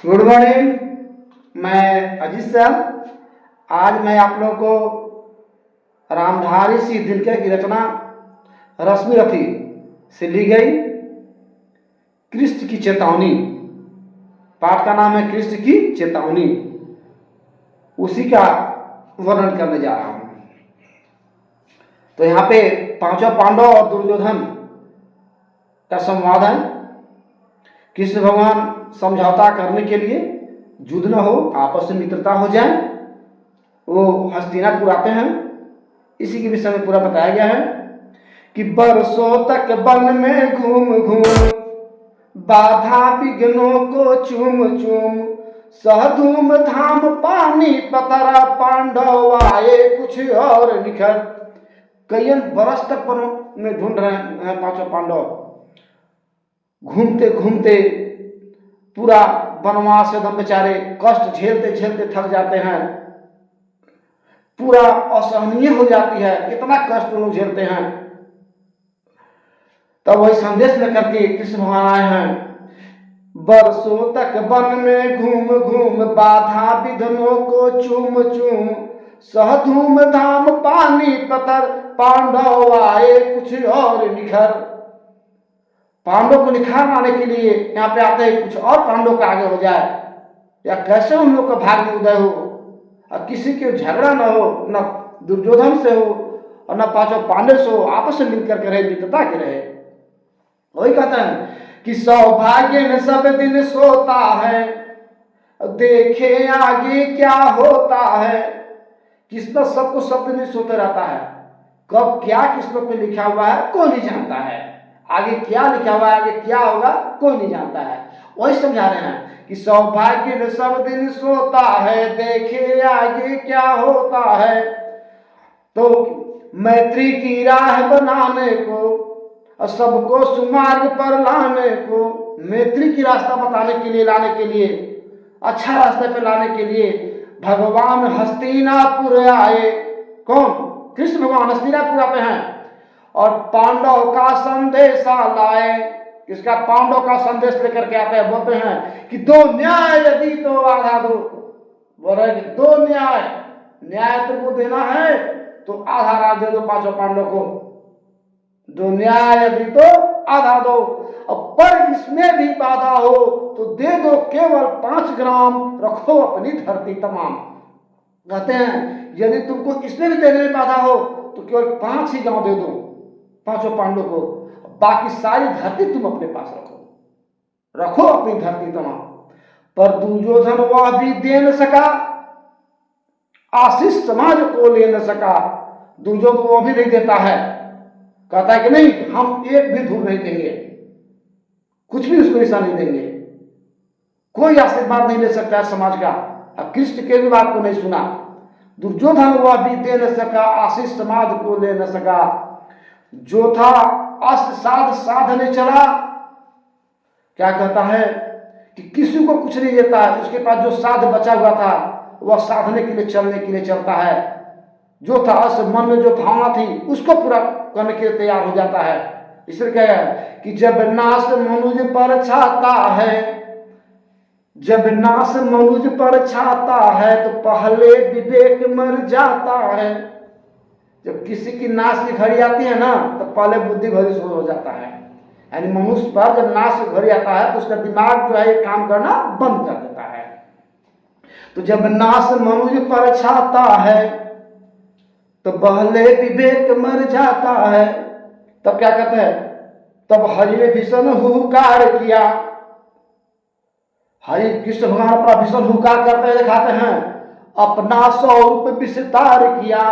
Good morning. मैं Ajit sir. आज मैं आप लोगों को रामधारी सिंह दिनकर की रचना रश्मि रथी से ली गई कृष्ण की चेतावनी, पाठ का नाम है कृष्ण की चेतावनी, उसी का वर्णन करने जा रहा हूं। तो यहाँ पे पांचों पांडव और दुर्योधन का संवाद है। कृष्ण भगवान समझौता करने के लिए, युद्ध न हो, आपस में मित्रता हो जाए, वो हस्तिनापुर आते हैं। इसी के विषय में पूरा बताया गया है कि बरसों तक वन में घूम घूम बाधा विघ्नों को चूम चूम सह धूम धाम पानी पतरा पांडव आए कुछ और निखर। कई बरस तक वन में ढूंढ रहे हैं पांचों पांडव, घूमते घूमते पूरा वनवास एकदम बेचारे कष्ट झेलते झेलते थक जाते हैं, पूरा असहनीय हो जाती है, इतना कष्ट लोग झेलते हैं। तब वही संदेश लेकर के कृष्ण भगवान आए हैं। बरसों तक वन में घूम घूम बाधा विघ्नों को चूम चूम सह धूम धाम पानी पतर पांडव आए कुछ और निखर। पांडव को निखार आने के लिए यहाँ पे आते हैं, कुछ और पांडव का आगे हो जाए, या कैसे उन लोग का भाग में उदय हो और किसी के झगड़ा न हो, न दुर्योधन से हो और न पांचों पांडव से हो, आपस में मिलकर के रहे, मित्रता के रहे। वही कहते हैं कि सौभाग्य में सब दिन सोता है, देखे आगे क्या होता है। किस्मत सबको सब दिन सोते रहता है, कब क्या किस्मत में लिखा हुआ है कोई नहीं जानता है, आगे क्या लिखा हुआ है, आगे क्या होगा कोई नहीं जानता है। वही समझा रहे हैं कि सौभाग्य में सब दिन सोता है, देखे आगे क्या होता है। तो मैत्री की राह बनाने को और सबको सुमार्ग पर लाने को, मैत्री की रास्ता बताने के लिए, लाने के लिए, अच्छा रास्ते पर लाने के लिए भगवान हस्तिनापुर आए। कौन? कृष्ण भगवान हस्तिनापुर आते हैं और पांडव का संदेशा लाए। इसका पांडव का संदेश लेकर के आते हैं, बोलते हैं कि दो न्याय यदि तो आधा दो। बोल रहे कि दो न्याय तुमको देना है तो आधा राज दे दो पांचों पांडव को, दो न्याय यदि तो आधा दो, और पर इसमें भी बाधा हो तो दे दो केवल 5 ग्राम, रखो अपनी धरती तमाम। कहते हैं यदि तुमको इसमें भी देने में बाधा हो तो केवल 5 ही गांव दे दो पांचों पांडव को, बाकी सारी धरती तुम अपने पास रखो अपनी धरती तमाम। पर दुर्योधन वह भी दे न सका, आशीष समाज को ले न सका। दुर्योधन वह भी नहीं देता है, कहता है कि नहीं, हम एक भी धूल नहीं देंगे, कुछ भी उसको ऐसा नहीं देंगे, कोई आशीर्वाद नहीं ले सकता है समाज का। अब कृष्ण के भी बात को नहीं सुना। दुर्योधन वह भी दे न सका, आशीष समाज को ले न सका। जो था अस्त्र साध साधने चला। क्या कहता है कि किसी को कुछ नहीं देता है, उसके पास जो साध बचा हुआ था वह साधने के लिए, चलने के लिए चलता है। जो था अस्त्र, मन में जो भावना थी उसको पूरा करने के लिए तैयार हो जाता है। इसलिए क्या है कि जब नाश मनुज पर छाता है, जब नाश मनुज पर छाता है तो पहले विवेक मर जाता है। जब किसी की नाश की घड़ी आती है ना तो पहले बुद्धि भरी शुरू हो जाता है। यानी मनुष्य पर जब नाश की घड़ी आता है तो उसका दिमाग जो है ये काम करना बंद कर देता है। तो जब नाश मनुज पर छाता है तो पहले विवेक मर जाता है। तब क्या कहते हैं, तब हरि ने भीषण हुकार किया। हरि कृष्ण भगवान अपना भीषण हुकार करते हुए दिखाते हैं, अपना स्वरूप विस्तार किया।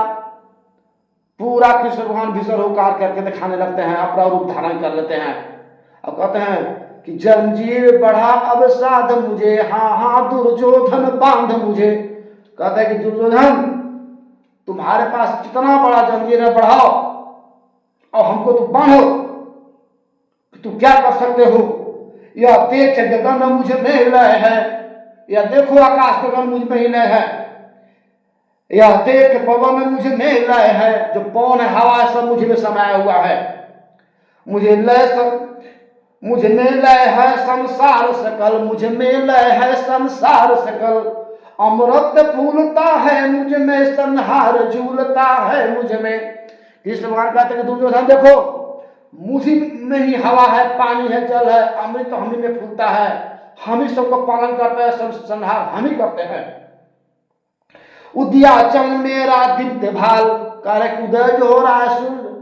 पूरा कृष्ण भगवान भीषण हुकार करके दिखाने लगते हैं, अपना रूप धारण कर लेते हैं और कहते हैं कि जंजीर बढ़ा अब साध मुझे, हाँ दुर्योधन बांध मुझे। कहते हैं कि दुर्योधन तुम्हारे पास कितना बड़ा जंजीर है, बढ़ाओ और हमको तो बांधो, तुम क्या कर सकते हो। यह देख गगन मुझ में लय है, यह देखो आकाश गगन मुझ में ही लय है, यह देख पवन मुझ में लय है, जो पवन है, हवा सब मुझ में समाया हुआ है। मुझ में लय है संसार सकल, मुझ में लय है संसार सकल, अमृत फूलता है मुझ में, संहार झूलता है मुझ में। कृष्ण भगवान कहते हैं कि दुर्योधन देखो, मुझी में ही हवा है, पानी है, जल है, अमृत तो हम ही में फूलता है, हम ही सबको पालन करते हैं, संहार हम ही करते हैं। उदयाचल मेरा दीप्त भाल, कार्य उदय जो हो रहा है सूर्य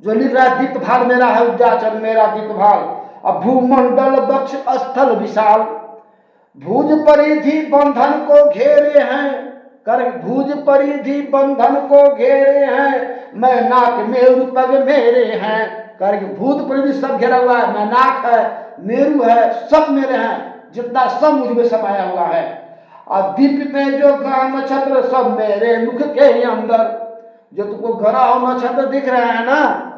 जो लिख रहा है, दीप्त भाल मेरा है, उदयाचल मेरा दीप्त भाल। अब भूमंडल दक्ष स्थल विशाल, भुज परिधि बंधन को घेरे हैं, कर भुज परिधि बंधन को घेरे हैं, मैं नाक मेरु पग मेरे हैं। कर भूत परिधि सब घेरा हुआ है, मैं नाक है, मेरु है, सब मेरे हैं, जितना सब मुझ में समाया हुआ है। और दीप में जो ग्रह नक्षत्र सब मेरे मुख के ही अंदर, जो तुमको ग्रह और नक्षत्र दिख रहे हैं ना,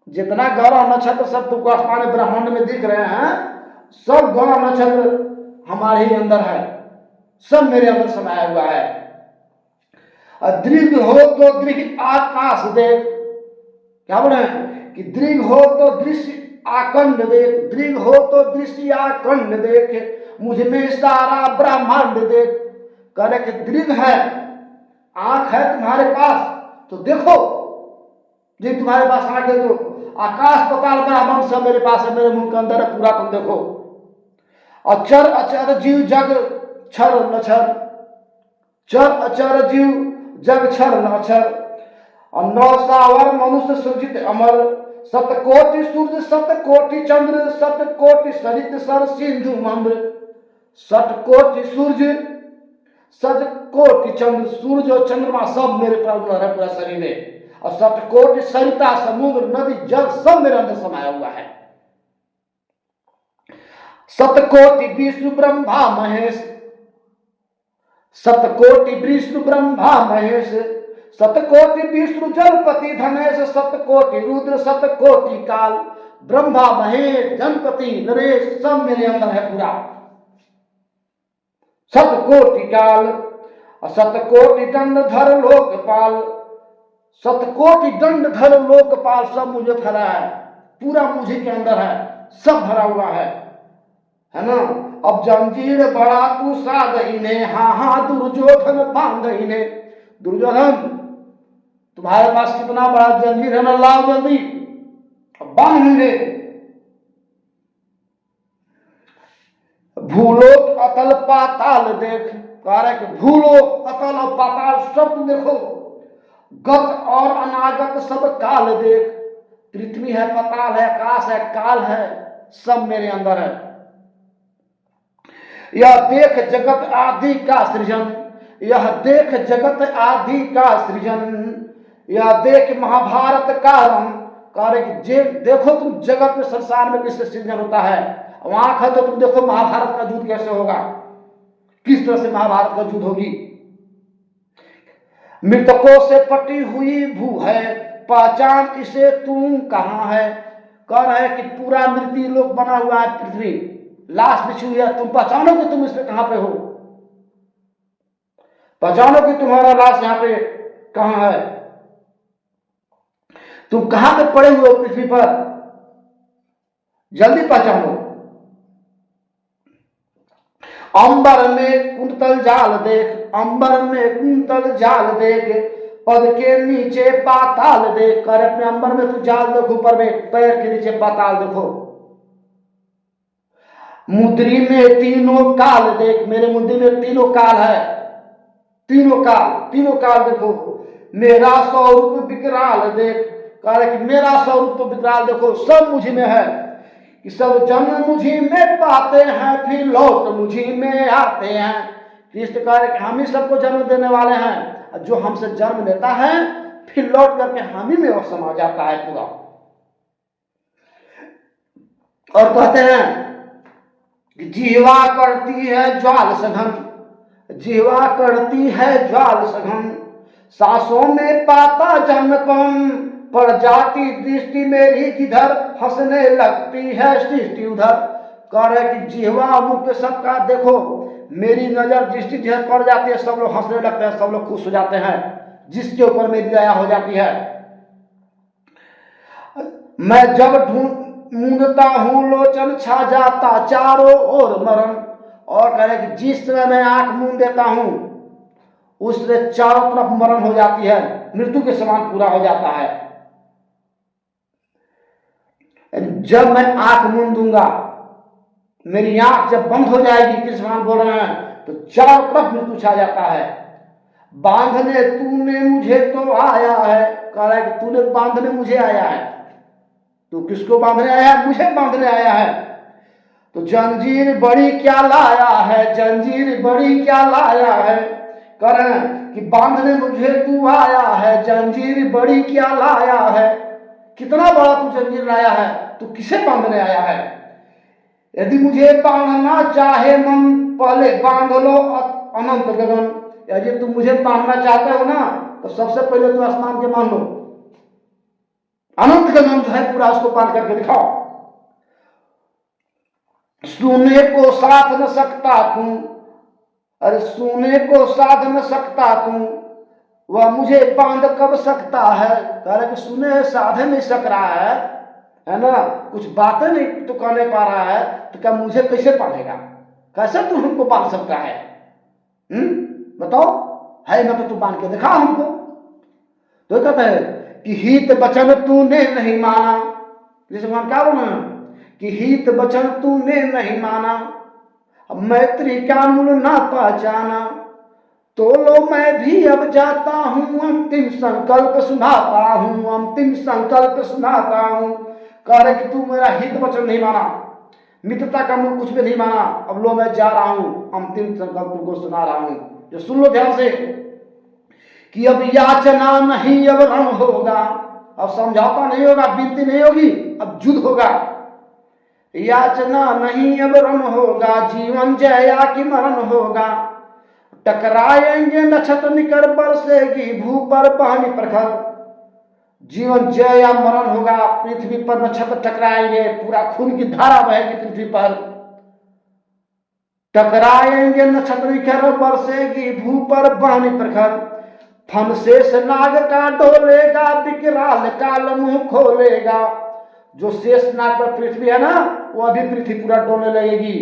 जितना ग्रह नक्षत्र सब तुमको आसमान ब्रह्मांड में दिख रहे हैं, सब ग्रह नक्षत्र हमारे ही अंदर है, सब मेरे अंदर समाया हुआ है। दृढ़ हो तो दृढ़ आकाश देख, क्या बोले कि दृढ़ हो तो दृश्य आखंड देख, दृढ़ हो तो दृश्य आखंड देख, मुझ में सारा ब्रह्मांड देख। करे कि दृढ़ है, आंख है तुम्हारे पास तो देखो, जी तुम्हारे पास आंख है तो आकाश पताल ब्रह्मांड सब मेरे पास है, मेरे मुंह के अंदर है, पूरा तुम देखो। अचर अचर जीव जग छर नछर, चर अचर जीव जग छर नछर, और नौ सावर मनुष्य सृजित अमर, सतकोटि सूर्य सतकोटि चंद्र, सतकोटि सरित सर सिंधु मम्र। सतकोटि सूर्य सतकोटि चंद्र, सूर्य और चंद्रमा सब मेरे पर है, पूरा शरीर में। और सतकोटि सरिता समुद्र नदी जल सब मेरे अंदर समाया हुआ है। सतकोटि विष्णु ब्रह्मा महेश, सतकोटि विष्णु ब्रह्मा महेश, सतकोटि विष्णु जलपति धनेश, सतकोटि रुद्र सतकोटि काल, ब्रह्मा महेश जनपति नरेश सब मेरे अंदर है पूरा। सतकोटि काल, सतकोटि दंडधर लोकपाल, सतकोटि दंडधर लोकपाल सब मुझे फैला है, पूरा मुझे के अंदर है, सब भरा हुआ है ना। अब जंजीर बड़ा तू साधही ने, हाँ हाँ दुर्योधन बांधही ने। दुर्योधन तुम्हारे पास कितना बड़ा जंजीर है ना, लाओ जल्दी बांध ले। भूलोक अतल पाताल देख, कारक भूलोक अतल और पाताल सब तुम देखो, गत और अनागत सब काल देख। पृथ्वी है, पाताल है, आकाश है, काल है, सब मेरे अंदर है। यह देख जगत आदि का सृजन, यह देख जगत आदि का सृजन, यह देख महाभारत का रंग। कार्य देखो तुम जगत में संसार में किससे सृजन होता है, आंख है तो तुम देखो महाभारत का युद्ध कैसे होगा, किस तरह से महाभारत का युद्ध होगी। मृतकों से पटी हुई भू है, पहचान इसे तू कहाँ है। कह रहा है कि पूरा मृत्यु लोक बना हुआ है, पृथ्वी लाश बिछी हुई है, तुम पहचानो कि तुम इसमें कहां पे हो, पहचानो कि तुम्हारा लाश यहां पे कहां है, तुम कहां पे पड़े हुए हो पृथ्वी पर, जल्दी पहचानो। अंबर में कुंतल जाल देख, अंबर में कुंतल जाल देख, पद के नीचे पाताल देख। कर अपने अंबर में तू जाल देखो, ऊपर में पैर के नीचे पाताल देखो। मुद्री में तीनों काल देख, मेरे मुद्री में तीनों काल है, तीनों काल देखो। मेरा स्वरूप विकराल देख, कह कि मेरा स्वरूप विकराल देखो, सब मुझी में है, कि सब जन्म मुझी में पाते हैं, फिर लौट मुझी में आते हैं। कृष्ण कह रहे कि हम ही सबको जन्म देने वाले हैं, जो हमसे जन्म लेता है फिर लौट करके हम ही में वो समा जाता है पूरा। और कहते हैं जीवा करती है ज्वाल सघन, जीवा करती है ज्वाल सघन, सांसों में पाता जन्मपन, पड़ जाती दृष्टि मेरी जिधर, हंसने लगती है सृष्टि उधर। कह रहे कि जीवा मुख पे सबका देखो, मेरी नजर दृष्टि जिधर पड़ जाती है सब लोग हंसने लगते हैं, सब लोग खुश हो जाते हैं, जिसके ऊपर मेरी दया हो जाती है। मूंदता हूँ लोचन छा जाता चारों ओर मरण। और कह रहे कि जिस समय मैं आंख मूंद देता हूं उससे चारों तरफ मरण हो जाती है, मृत्यु के समान पूरा हो जाता है। जब मैं आंख मूंद दूंगा, मेरी आंख जब बंद हो जाएगी, कृष्ण भगवान बोल रहे हैं, तो चारों तरफ मृत्यु छा जाता है। बांधने तूने मुझे तो आया है, कह रहा है कि तूने बांधने मुझे आया है। तो किसको बांधने आया है? मुझे बांधने आया है। तो जंजीर बड़ी क्या लाया है, जंजीर बड़ी क्या लाया है, कह रहे हैं कि बांधने मुझे तू आया है, जंजीर बड़ी क्या लाया है। कितना बड़ा तू जंजीर लाया है, तू किसे बांधने आया है? यदि मुझे बांधना चाहे मन, पहले बांध लो अनंत गगन। यदि तुम मुझे बांधना चाहते हो ना, तो सबसे पहले तो आसमान के मान लो, अनंत गगन जो है पूरा उसको बांध करके दिखाओ। सोने को साध न सकता तू, अरे सोने को साध न सकता तू, वह मुझे बांध कब सकता है। कह रहे कि सुने साधे नहीं सक रहा है ना, कुछ बातें नहीं तो कहने पा रहा है, तो क्या मुझे कैसे बांधेगा? कैसे तू हमको बांध सकता है? बताओ, है ना, तो तू बांध के दिखा हमको। तो कहते हैं कि हित वचन तूने नहीं माना। जैसे भगवान क्या बोल रहे हैं कि हित वचन तूने नहीं माना, मैत्री का मूल ना पहचाना, तो लो मैं भी अब जाता हूं, अंतिम संकल्प सुनाता हूं, अंतिम संकल्प सुनाता हूं। कह रहे कि तू मेरा हित वचन नहीं माना, मित्रता का मूल कुछ भी नहीं माना, अब लो मैं जा रहा हूं, अंतिम संकल्प तुमको सुना रहा हूं। जो सुन लो ध्यान से कि अब याचना नहीं अब रण होगा, अब समझौता नहीं होगा, विनती नहीं होगी, अब युद्ध होगा। याचना नहीं अब रण होगा, जीवन जया की मरण होगा। टकराएंगे नक्षत्र निकर बरसेगी भू पर पानी प्रखर। जीवन जय या मरण होगा, पृथ्वी पर नक्षत्र टकराएंगे, पूरा खून की धारा बहेगी पृथ्वी पर। टकराएंगे नक्षत्र निकर बरसेगी भू पर पानी प्रखर। फन शेष नाग का डोलेगा, विकराल काल मुंह खोलेगा। जो शेष नाग पर पृथ्वी है ना, वो अभी पृथ्वी पूरा डोलने लगेगी,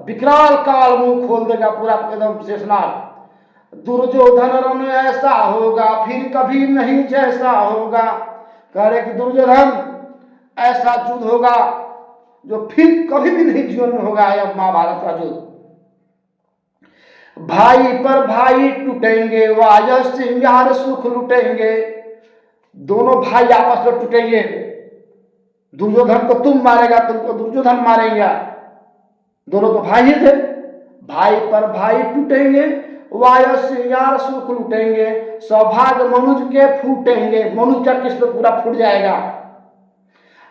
विकराल काल मुंह खोल देगा पूरा एकदम शेषनाग। दुर्योधन रण ऐसा होगा, फिर कभी नहीं जैसा होगा। कह रहे कि दुर्योधन ऐसा युद्ध होगा जो फिर कभी भी नहीं जीवन में होगा, यह महाभारत का युद्ध। भाई पर भाई टूटेंगे, वाय श्रृंगार सुख लुटेंगे। दोनों भाई आपस में टूटेंगे, दुर्योधन को तुम मारेगा, तुमको दुर्योधन मारेगा, दोनों तो भाई ही थे। भाई पर भाई टूटेंगे, वाय श्रृंगार सुख लुटेंगे। सौभाग्य मनुज के फूटेंगे, मनुज का किस्मत पूरा फूट जाएगा।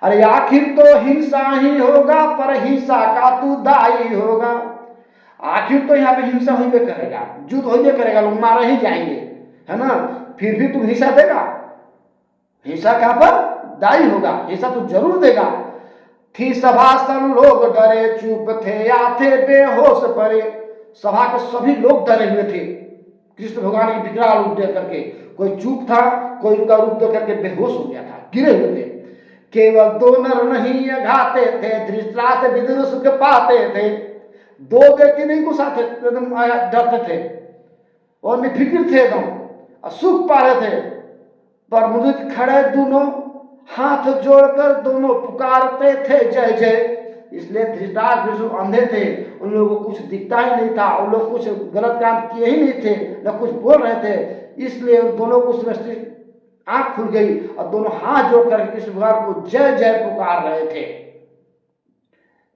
अरे आखिर तो हिंसा ही होगा, पर हिंसा का तू दाई होगा। आखिर तो यहाँ पे हिंसा होइबे करेगा, युद्ध होइबे करेगा, लोग मारे ही जाएंगे, है ना, फिर भी तुम हिंसा देगा, हिंसा कहां पर दाई होगा, हिंसा तो जरूर देगा। थी सभा सब लोग डरे, चुप थे या थे बेहोश पड़े। सभा के सभी लोग डरे हुए थे कृष्ण भगवान की विकराल रूप देख करके। कोई चुप था, कोई उनका रूप देख करके बेहोश हो गया था, गिरे हुए थे। केवल दो नर नहीं घाते थे, धृतराष्ट्र विदुर सुख पाते थे। दो व्यक्ति नहीं गुस्साते, एकदम डरते थे और निफिक्र थे, एकदम सुख पा रहे थे। पर मुझे खड़े दोनों हाथ जोड़कर दोनों पुकारते थे जय जय। इसलिए धृतराष्ट्र विष्णु अंधे थे, उन लोगों को कुछ दिखता ही नहीं था, उन लोग कुछ गलत काम किए ही नहीं थे, न कुछ बोल रहे थे। इसलिए उन दोनों को समझते आंख खुल गई और दोनों हाथ जोड़कर कृष्ण भगवान को जय जय पुकार रहे थे।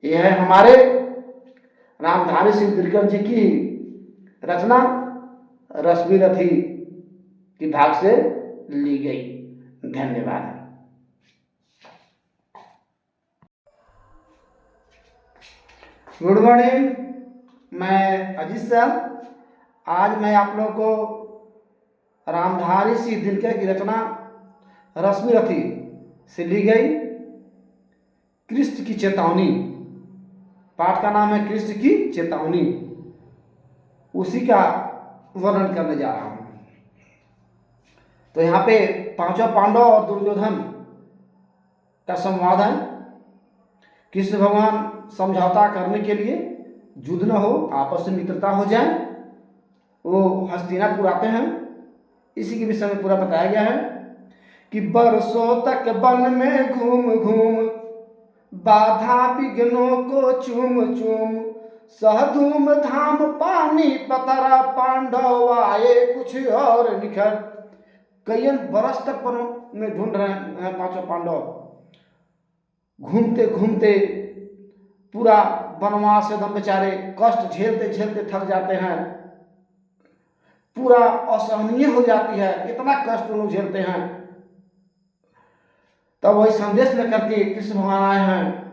यह है हमारे रामधारी सिंह दिनकर जी की रचना, रश्मि रथी की भाग से ली गई। धन्यवाद। गुड मॉर्निंग, मैं अजीत सर। आज मैं आप लोगों को रामधारी सिंह दिनकर की रचना रश्मि रथी से ली गई कृष्ण की चेतावनी, पाठ का नाम है कृष्ण की चेतावनी, उसी का वर्णन करने जा रहा हूं। तो यहाँ पे पांचों पांडव और दुर्योधन का संवाद है। कृष्ण भगवान समझौता करने के लिए, युद्ध न हो, आपस में मित्रता हो जाए, वो हस्तिनापुर आते हैं। इसी के विषय में पूरा बताया गया है कि बरसों तक वन में घूम घूम बाधा विघ्नों को चूम चूम सह धूम धाम पानी पतरा पांडव आए कुछ और निखर। कई बरस तक वन में ढूंढ रहे हैं पांचों पांडव, घूमते घूमते पूरा वनवास एकदम बेचारे कष्ट झेलते झेलते थक जाते हैं, पूरा असहनीय हो जाती है, इतना कष्ट लोग झेलते हैं। तब वही संदेश लेकर के कृष्ण भगवान आए हैं।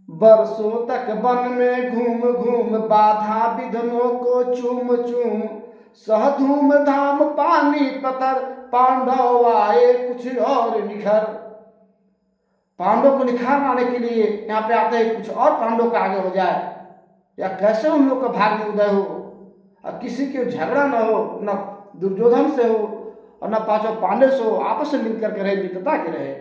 बरसों तक वन में घूम घूम बाधा विघ्नों को चूम चूम सह धूम धाम पानी पतर पांडव आए कुछ और निखर। पांडव को निखार आने के लिए यहाँ पे आते हैं, कुछ और पांडव का आगे हो जाए, या कैसे उन लोग का भाग में उदय हो, और किसी के झगड़ा न हो, न दुर्योधन से हो और न पांचों पांडव से हो, आपस में मिलकर के रहे, मित्रता के रहे।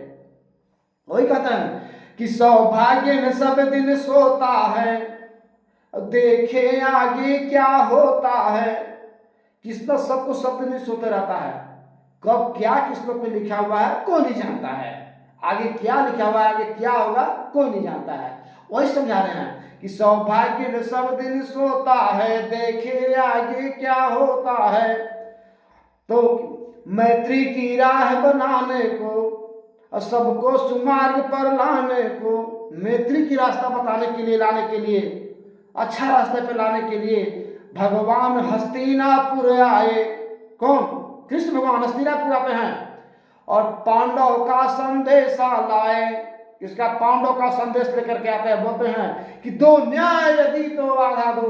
वही कहता है कि सौभाग्य में सब दिन सोता है, देखे आगे क्या होता है। किस्मत सबको सब दिन सोते रहता है, कब क्या किस्मत में लिखा हुआ है कोई नहीं जानता है, आगे क्या लिखा हुआ है, आगे क्या होगा कोई नहीं जानता है। वही समझा रहे हैं कि सौभाग्य में सब दिन सोता है, देखे आगे क्या होता है। तो मैत्री की राह बनाने को और सबको सुमार्ग पर लाने को, मैत्री की रास्ता बताने के लिए, लाने के लिए, अच्छा रास्ते पे लाने के लिए भगवान हस्तिनापुर आए। कौन? कृष्ण भगवान हस्तिनापुर आते हैं और पांडव का संदेशा लाए। इसका पांडव का संदेश लेकर के आते हैं, बोलते हैं कि दो न्याय यदि तो आधा दो।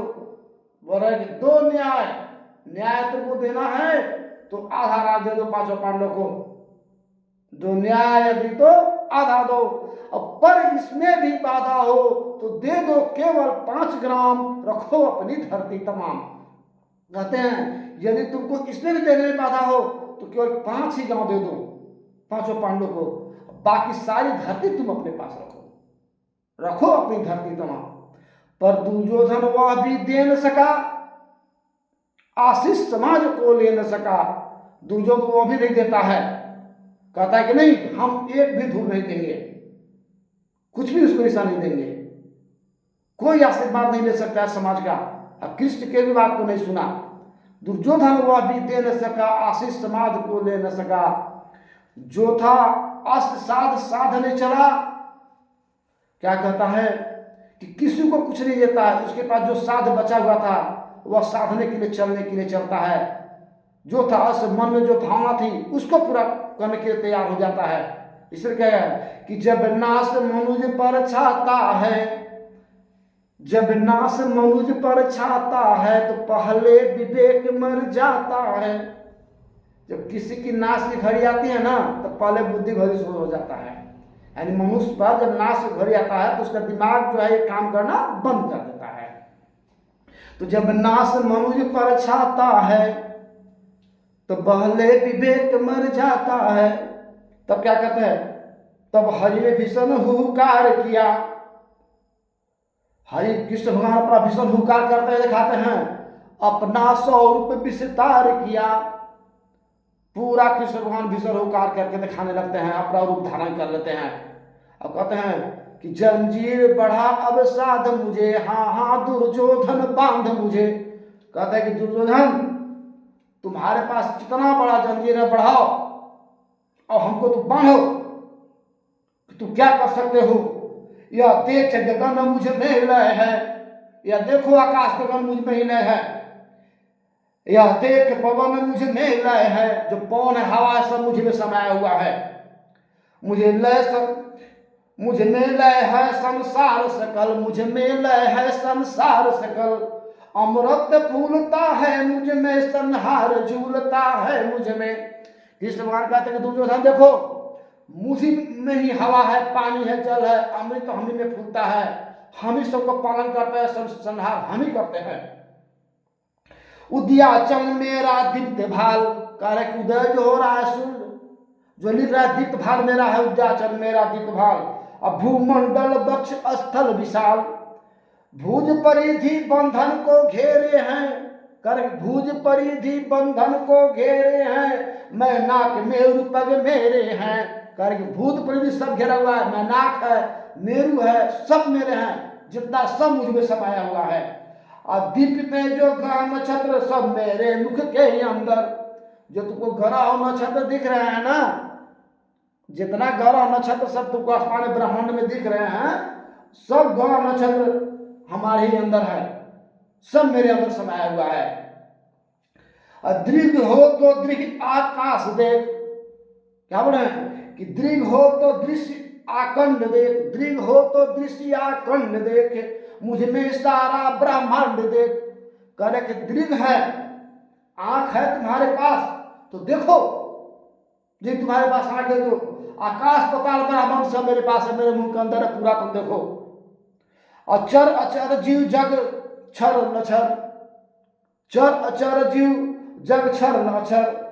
बोल रहे कि दो न्याय तुमको देना है तो आधा राज दे दो पांचों पांडव को, दो न्याय यदि तो आधा दो, और पर इसमें भी बाधा हो तो दे दो केवल 5 ग्राम, रखो अपनी धरती तमाम। कहते हैं यदि तुमको इसमें भी देने में बाधा हो तो केवल 5 ही गांव दे दो पांचों पांडव को, बाकी सारी धरती तुम अपने पास रखो अपनी धरती तमाम। पर दुर्योधन वह भी दे न सका, आशीष समाज को ले न सका। दुर्योधन वो भी नहीं देता है, कहता है कि नहीं हम एक भी धूल नहीं देंगे, कुछ भी उसको हिस्सा नहीं देंगे, कोई आशीर्वाद नहीं ले सकता है समाज का। अब कृष्ण के भी बात को नहीं सुना। दुर्योधन वह भी दे न सका, आशीष समाज को ले न सका। जो था अस्त्र साध साधने चला। क्या कहता है कि किसी को कुछ नहीं देता है, उसके पास जो साध बचा हुआ था वह साधने के लिए, चलने के लिए चलता है। जो था अस मन में जो भावना थी उसको पूरा करने के लिए तैयार हो जाता है। इसलिए क्या है कि जब नाश मनुज पर छाता है, जब नाश मनुज पर छाता है तो पहले विवेक मर जाता है। जब किसी की नाश की घड़ी आती है ना तो पहले बुद्धि भरी शुरू हो जाता है। यानी मनुष्य पर जब नाश की घड़ी आता है तो उसका दिमाग जो है ये काम करना बंद कर देता है। तो जब नाश मनुज पर छाता है तो पहले विवेक मर जाता है। तब क्या कहते हैं, तब हरि ने भीषण हुकार किया। हरि कृष्ण भगवान अपना भीषण हुकार करते हुए दिखाते हैं, अपना स्वरूप विस्तार किया। पूरा कृष्ण भगवान भीषण हुकार करके दिखाने लगते हैं, अपना रूप धारण कर लेते हैं। अब कहते हैं कि जंजीर बढ़ा अब साध मुझे, हाँ दुर्योधन बांध मुझे। कहते हैं कि दुर्योधन तुम्हारे पास कितना बड़ा जंजीर है, बढ़ाओ और हमको तो बांधो, तू क्या कर सकते हो। यह देख गगन मुझ में लय है, यह देखो आकाश गगन मुझ में ही लय है। यह देख पवन मुझ में लय है, जो पवन है हवा सब मुझ में समाया हुआ है। मुझ में लय है संसार सकल, मुझ में लय है संसार सकल। अमृत फूलता है मुझ में, संहार झूलता है मुझ में। कृष्ण भगवान कहते हैं कि दुर्योधन देखो मुझी में ही हवा है, पानी है, जल है, अमृत हम ही में फूलता है, हम ही सबको पालन करते हैं, संहार हम ही करते हैं। उदयाचल मेरा दीप्त भाल, कार्य उदय जो हो रहा है सूर्य जो निकल रहा है, दीप्त भाल मेरा है, उदयाचल मेरा दीप्त भाल। अब भूमंडल वक्ष स्थल विशाल, भुज परिधि बंधन को घेरे हैं, कर भुज परिधि बंधन को घेरे हैं, मैं नाक मेरु पग मेरे हैं, कर भूत परिधि सब घेरा हुआ है, मैं नाक है, मेरु है, सब मेरे हैं, जितना सब मुझ में समाया हुआ है। और दीप में जो ग्रह नक्षत्र सब मेरे मुख के अंदर, जो तुमको ग्रह और नक्षत्र दिख रहे हैं ना, जितना ग्रह नक्षत्र सब तुमको आसमान ब्रह्मांड में दिख रहे हैं, सब ग्रह नक्षत्र हमारे ही अंदर है, सब मेरे अंदर समाया हुआ है। दृढ़ हो तो दृढ़ आकाश देख, क्या बोले कि दृढ़ हो तो दृश्य आखंड देख, दृढ़ हो तो दृश्य आखंड देख, मुझ में सारा ब्रह्मांड देख। करे कि दृढ़ है, आंख है तुम्हारे पास तो देखो, जी तुम्हारे पास आंख है तो आकाश पताल ब्रह्मांड सब मेरे पास है, मेरे मुंह के अंदर है, पूरा तुम देखो। अचर अचर जीव जग छर नछर, चर अचर जीव जग छर नछर,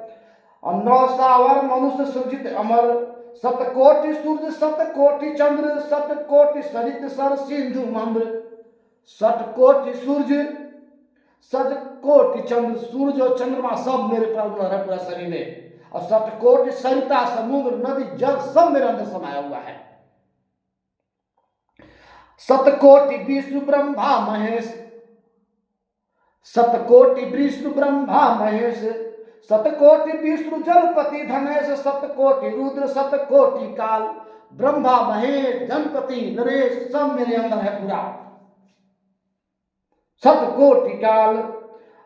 और नौ सावर मनुष्य सृजित अमर, सतकोटि सूर्य सतकोटि चंद्र, सतकोटि सरित सर सिंधु मम्र, सतकोटि सूर्य सतकोटि चंद्र, सूर्य और चंद्रमा सब मेरे पर है पूरा शरीर में, और सतकोटि सरिता समुद्र नदी जल सब मेरे अंदर समाया हुआ है। सतकोटि विष्णु ब्रह्मा महेश, सतकोटि विष्णु ब्रह्मा महेश, सतकोटि विष्णु जलपति धनेश, सतकोटि रुद्र सतकोटि काल, ब्रह्मा महेश जनपति नरेश सब मेरे अंदर है पूरा। सतकोटि काल,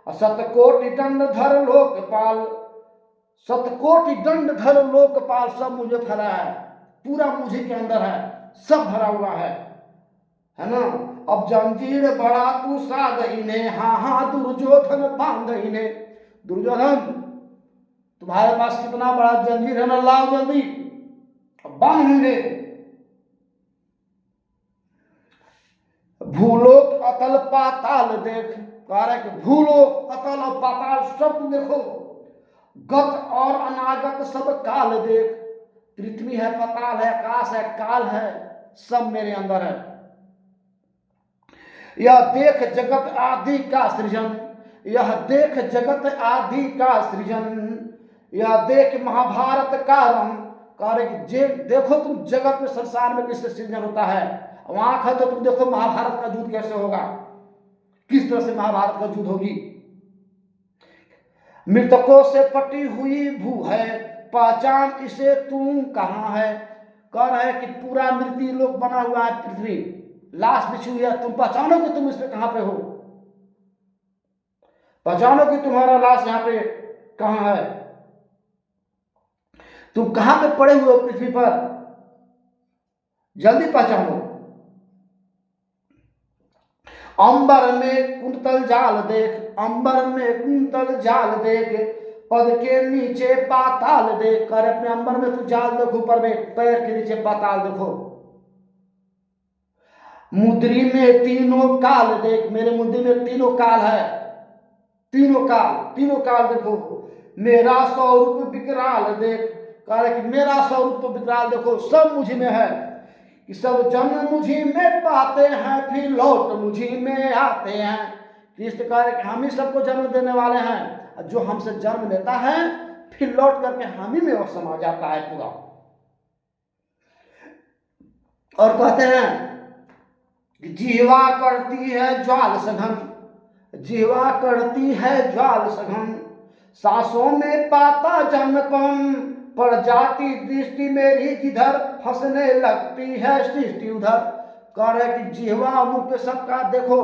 सतकोटि दंडधर लोकपाल, सतकोटि दंडधर लोकपाल सब मुझे भरा है, पूरा मुझे के अंदर है, सब भरा हुआ है ना। अब जंजीर बड़ा तू साध इन्हें, हाँ हाँ दुर्योधन बांध इन्हें, दुर्योधन तुम्हारे पास कितना बड़ा जंजीर है ना, लाओ जल्दी बांध इन्हें। भूलोक अतल पाताल देख, कारक भूलोक अतल और पाताल सब तुम देखो, गत और अनागत सब काल देख, पृथ्वी है, पाताल है, आकाश है, काल है, सब मेरे अंदर है। यह देख जगत आदि का सृजन, यह देख जगत आदि का सृजन, यह देख महाभारत का रंग, कारक जे देखो तुम जगत में संसार में किससे सृजन होता है, आंख है तो तुम देखो महाभारत का युद्ध कैसे होगा, किस तरह से महाभारत का युद्ध होगी। मृतकों से पटी हुई भू है, पहचान इसे तुम कहाँ है, कह रहे कि पूरा मृत्यु लोक बना हुआ है, पृथ्वी लाश बिछी हुई है, तुम पहचानो कि तुम इस पे कहां पे हो, पहचानो कि तुम्हारा लाश यहाँ पे कहां है, तुम कहां पे पड़े हुए हो पृथ्वी पर, जल्दी पहचानो। अंबर में कुंतल जाल देख, अंबर में कुंतल जाल देख, पद के नीचे पाताल देख, कर अपने अंबर में तू जाल देखो, ऊपर में पैर के नीचे पाताल देखो। मुद्री में तीनों काल देख, मेरे मुद्री में तीनों काल है, तीनों काल देखो। मेरा स्वरूप विकराल देख, कह कि मेरा स्वरूप तो विकराल देखो, सब मुझी में है, कि सब जन्म मुझी में पाते हैं, फिर लौट मुझी में आते हैं। कृष्ण कह रहे कि हम ही सबको जन्म देने वाले हैं, जो हमसे जन्म लेता है फिर लौट करके हम ही में वो समा जाता है पूरा। और कहते हैं जीवा करती है ज्वाल सघन, जीवा करती है ज्वाल सघन, सांसों में पाता जन्मपन, पड़ जाती दृष्टि मेरी जिधर, हंसने लगती है सृष्टि उधर। कह रहे कि जीवा मुंह पे सबका देखो,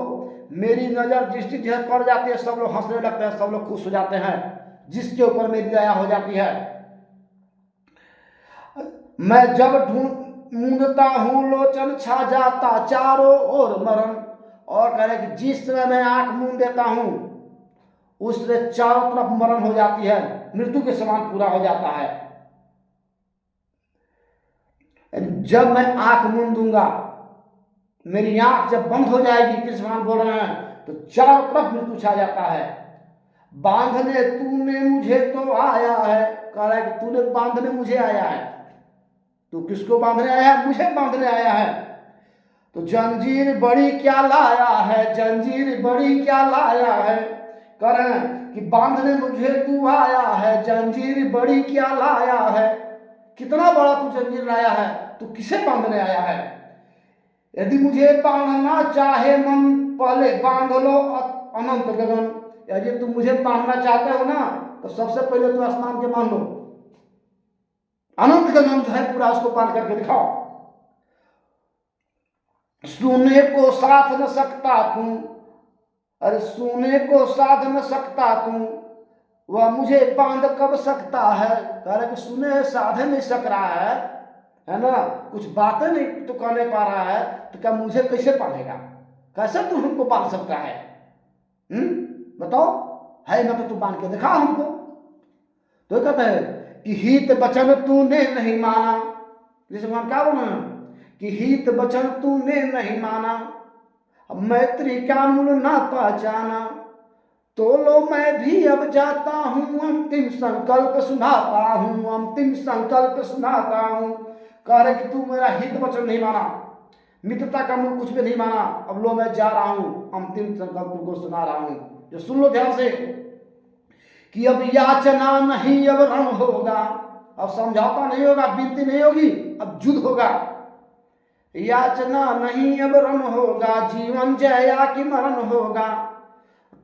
मेरी नजर दृष्टि जिधर पड़ जाती है सब लोग हंसने लगते हैं, सब लोग खुश हो जाते हैं, जिसके ऊपर मेरी दया हो जाती है। मैं जब ढूंढता हूं लोचन छा जाता चारों ओर मरण। और कह रहे कि जिस समय मैं आंख मूंद देता हूं उससे चारों तरफ मरण हो जाती है, मृत्यु के समान पूरा हो जाता है। जब मैं आंख मूंद दूंगा, मेरी आंख जब बंद हो जाएगी, कृष्ण भगवान बोल रहे हैं, तो चारों तरफ मृत्यु छा जाता है। बांधने तूने मुझे तो आया है, कह रहा है कि तूने बांधने मुझे आया है, तू किसको बांधने आया है? मुझे बांधने आया है। तो जंजीर बड़ी क्या लाया है, जंजीर बड़ी क्या लाया है, करें कि बांधने मुझे तू आया है, जंजीर बड़ी क्या लाया है। कितना बड़ा तू जंजीर लाया है, तू किसे बांधने आया है? यदि मुझे बांधना चाहे मन, पहले बांध लो अनंत गगन। यदि तुम मुझे बांधना चाहते हो ना, तो सबसे पहले तो आसमान के बांध लो, अनंत गगन जो है पूरा उसको बांध करके दिखाओ। सोने को साथ न सकता तू, अरे सोने को साध न सकता तू, वह मुझे बांध कब सकता है। कह रहे कि सुने साध नहीं सक रहा है ना, कुछ बातें नहीं तो कहने पा रहा है, तो क्या मुझे कैसे बांधेगा? कैसे तू हमको बांध सकता है? बताओ, है ना तो तू बांध के दिखा हमको। तो कहते हैं कि हित वचन तूने नहीं माना। जैसे भगवान क्या बोल रहे हैं कि हित वचन तूने नहीं माना, मैत्री का मूल ना पहचाना, तो लो मैं भी अब जाता हूँ, अंतिम संकल्प सुनाता हूँ, अंतिम संकल्प सुनाता हूँ। कह रहे कि तू मेरा हित वचन नहीं माना, मित्रता का मूल कुछ भी नहीं माना, अब लो मैं जा रहा हूँ, अंतिम संकल्प तुमको सुना रहा हूँ। जो सुन लो ध्यान से कि अब याचना नहीं अब रण होगा, अब समझौता नहीं होगा, विनती नहीं होगी, अब युद्ध होगा। याचना नहीं अब रण होगा, जीवन जया कि मरण होगा,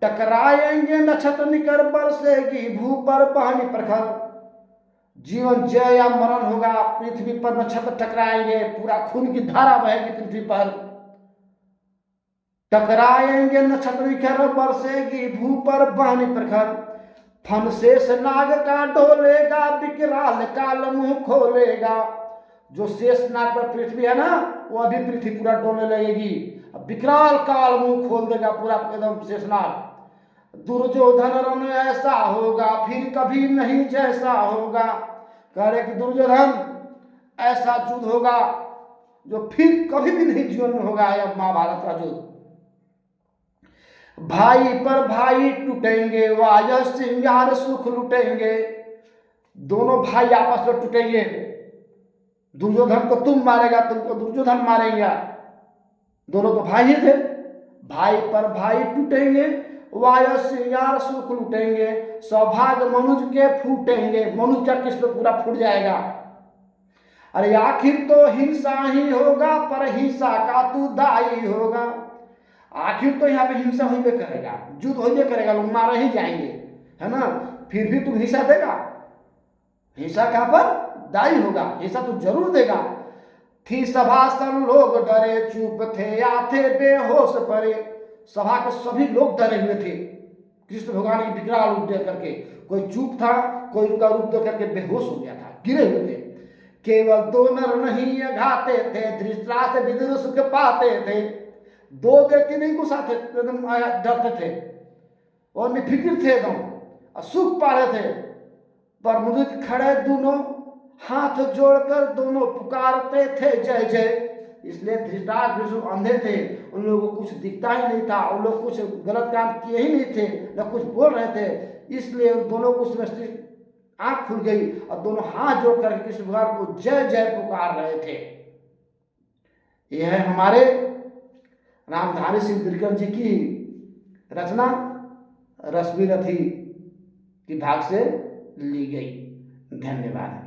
टकराएंगे नक्षत्र निकर बरसेगी भू पर पानी प्रखर। जीवन जय या मरण होगा, पृथ्वी पर नक्षत्र टकराएंगे, पूरा खून की धारा बहेगी पृथ्वी पर। टकराएंगे नक्षत्र निकर बरसेगी भू पर पानी प्रखर, फन शेष नाग का डोलेगा, विकराल काल मुंह खोलेगा। जो शेष नाग पर पृथ्वी है ना, वो अभी पृथ्वी पूरा डोलने लगेगी, अब विकराल काल मुंह खोल देगा पूरा एकदम शेषनाग। दुर्योधन रण ऐसा होगा, फिर कभी नहीं जैसा होगा। कह रहे कि दुर्योधन ऐसा युद्ध होगा जो फिर कभी भी नहीं जीवन में होगा, यह महाभारत का युद्ध। भाई पर भाई टूटेंगे, वायस सिंगार सुख लुटेंगे। दोनों भाई आपस में टूटेंगे, दुर्योधन को तुम मारेगा, तुमको दुर्योधन मारेगा, दोनों तो भाई ही थे। भाई पर भाई टूटेंगे, वायस सिंगार सुख लुटेंगे, सौभाग्य मनुज के फूटेंगे, मनुज का किस्मत पूरा फूट जाएगा। अरे आखिर तो हिंसा ही होगा, पर हिंसा का तू दाई होगा। आखिर तो यहाँ पे हिंसा होइबे करेगा, युद्ध होइबे करेगा, लोग मारे ही जाएंगे, है ना, फिर भी तुम हिंसा देगा, हिंसा कहाँ पर दाई होगा, हिंसा तो जरूर देगा। थी सभा सब लोग डरे, चुप थे आते बेहोश पड़े। सभा के सभी लोग डरे हुए थे कृष्ण भगवान की विकराल रूप देख करके। कोई चुप था, कोई उनका रूप देख करके बेहोश हो गया था, गिरे हुए थे। केवल दो नर नहीं घाते थे, धृतराष्ट्र विदुर सुख पाते थे। दो व्यक्ति नहीं गुस्सा थे, एकदम डरते थे और निफिक्र थे एकदम, और सुख पा रहे थे। पर मुझे खड़े दोनों हाथ जोड़कर दोनों पुकारते थे जय जय। इसलिए धृतराष्ट्र विष्णु अंधे थे, उन लोगों को कुछ दिखता ही नहीं था, उन लोग कुछ गलत काम किए ही नहीं थे, न कुछ बोल रहे थे। इसलिए उन दोनों को आंख खुल गई और दोनों हाथ जोड़ कर कृष्ण भगवान को जय जय पुकार रहे थे। यह है हमारे रामधारी सिंह दिनकर जी की रचना रश्मि रथी की भाग से ली गई। धन्यवाद।